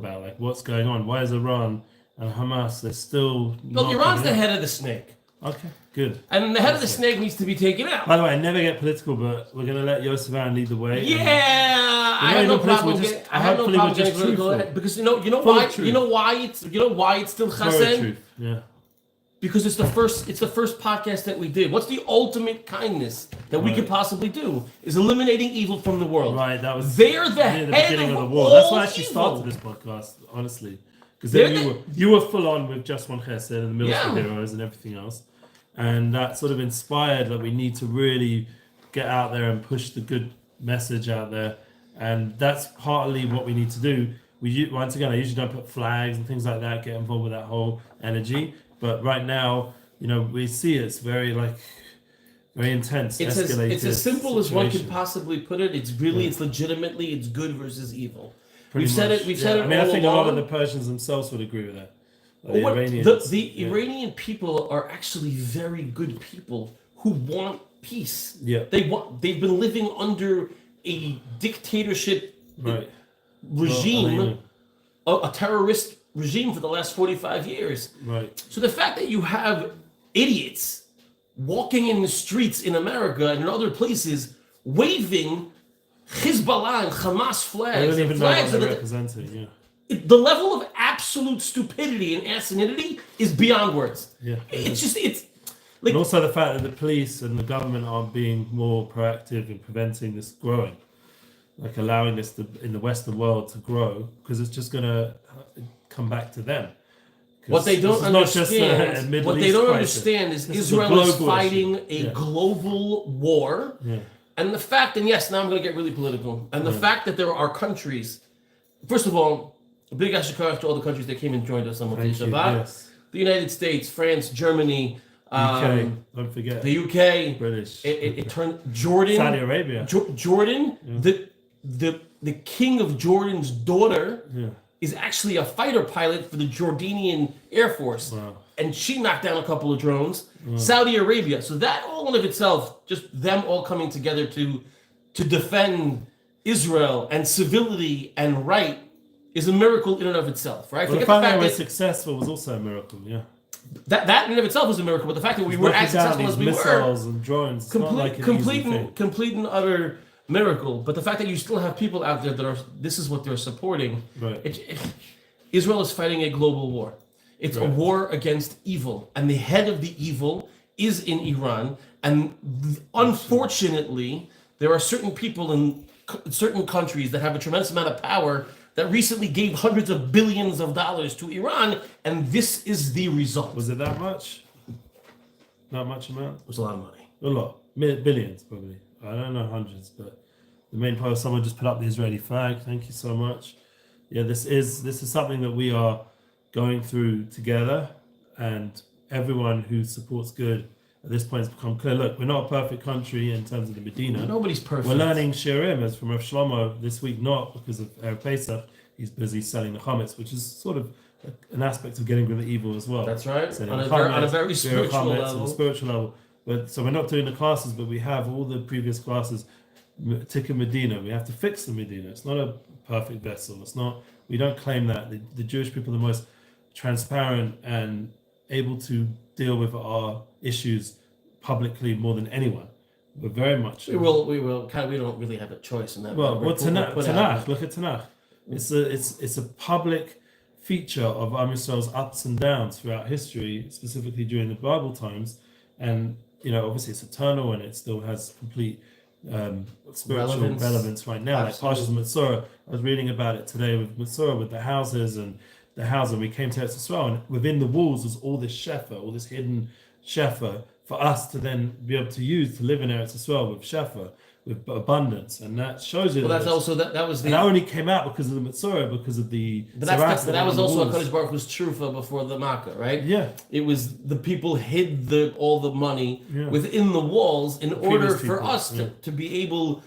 about, like what's going on. Why is Iran and Hamas, they're still Look, Iran's the head of the snake. Okay, good. And the head of the snake needs to be taken out. By the way, I never get political, but we're going to let Yosef lead the way. Yeah, I have no problem. I have no problem getting political because you know why it's still chesed. Yeah. Because it's the first podcast that we did. What's the ultimate kindness that we could possibly do? Is eliminating evil from the world. Right, that was they're the head beginning of the war. That's why I actually started this podcast, honestly. Because then you were full on with just one chesed and the military heroes and everything else. And that sort of inspired that we need to really get out there and push the good message out there. And that's partly what we need to do. Once again, I usually don't put flags and things like that, get involved with that whole energy. But right now, we see it's very intense. It's as simple as one can possibly put it. It's really, it's legitimately, it's good versus evil. We've said it. I mean, I think a lot of the Persians themselves would agree with that. The Iranian people are actually very good people who want peace. Yeah, they've been living under a dictatorship regime, a terrorist regime for the last 45 years. Right. So the fact that you have idiots walking in the streets in America and in other places waving Hezbollah and Hamas flags, they don't even know what they're representing. The level of absolute stupidity and asininity is beyond words. Yeah. It's and also the fact that the police and the government aren't being more proactive in preventing this growing, like allowing this in the Western world to grow, because it's just going to come back to them. What they don't understand, is Israel is fighting a global war, and the fact, and yes, now I'm going to get really political, and the fact that there are countries. First of all, a big ashikar to all the countries that came and joined us on Motzei Shabbat. Yes. The United States, France, Germany, UK, don't forget. The UK, British. It turned Jordan. Saudi Arabia. Jordan, the king of Jordan's daughter is actually a fighter pilot for the Jordanian Air Force. Wow. And she knocked down a couple of drones. Wow. Saudi Arabia. So that all in of itself, just them all coming together to defend Israel and civility and right is a miracle in and of itself, right? Well, the fact that we were successful was also a miracle, yeah. That in and of itself was a miracle, but the fact that we were as successful as we were, missiles and drones, complete and utter miracle. But the fact that you still have people out there that this is what they're supporting. Right. Israel is fighting a global war. It's a war against evil, and the head of the evil is in Iran. And unfortunately, there are certain people in certain countries that have a tremendous amount of power that recently gave hundreds of billions of dollars to Iran, and this is the result. Was it that much? Not much amount? It was a lot of money. A lot. Billions, probably. I don't know hundreds, but the main part of someone just put up the Israeli flag. Thank you so much. Yeah, this is something that we are going through together, and everyone who supports good at this point has become clear. Look, we're not a perfect country in terms of the Medina. Nobody's perfect. We're learning Shirim as from Rav Shlomo this week, not because of Erev Pesach. He's busy selling the chametz, which is sort of an aspect of getting rid of evil as well. That's right. On a very spiritual level. But so we're not doing the classes, but we have all the previous classes. Tikkun Medina. We have to fix the Medina. It's not a perfect vessel. It's not. We don't claim that. The Jewish people are the most transparent and able to deal with our issues publicly more than anyone. We're very much. We will. We don't really have a choice in that. Well, Tanakh. Look at Tanakh. It's a public feature of Am Yisrael's ups and downs throughout history, specifically during the Bible times, and obviously it's eternal and it still has complete spiritual relevance right now. Absolutely. Like Parshas Metzora, I was reading about it today with Metzora, with the houses and the house, and we came to Eretz Yisrael, and within the walls was all this shefa, all this hidden shefa for us to then be able to use to live in Eretz Yisrael with shefa, with abundance, and that shows you. Well, that's also that was the. And that only came out because of the Metzora, because of the. But that was also a Kodesh Baruch Hu's trufa before the Makkah, right? Yeah. It was the people hid all the money within the walls in order for us to be able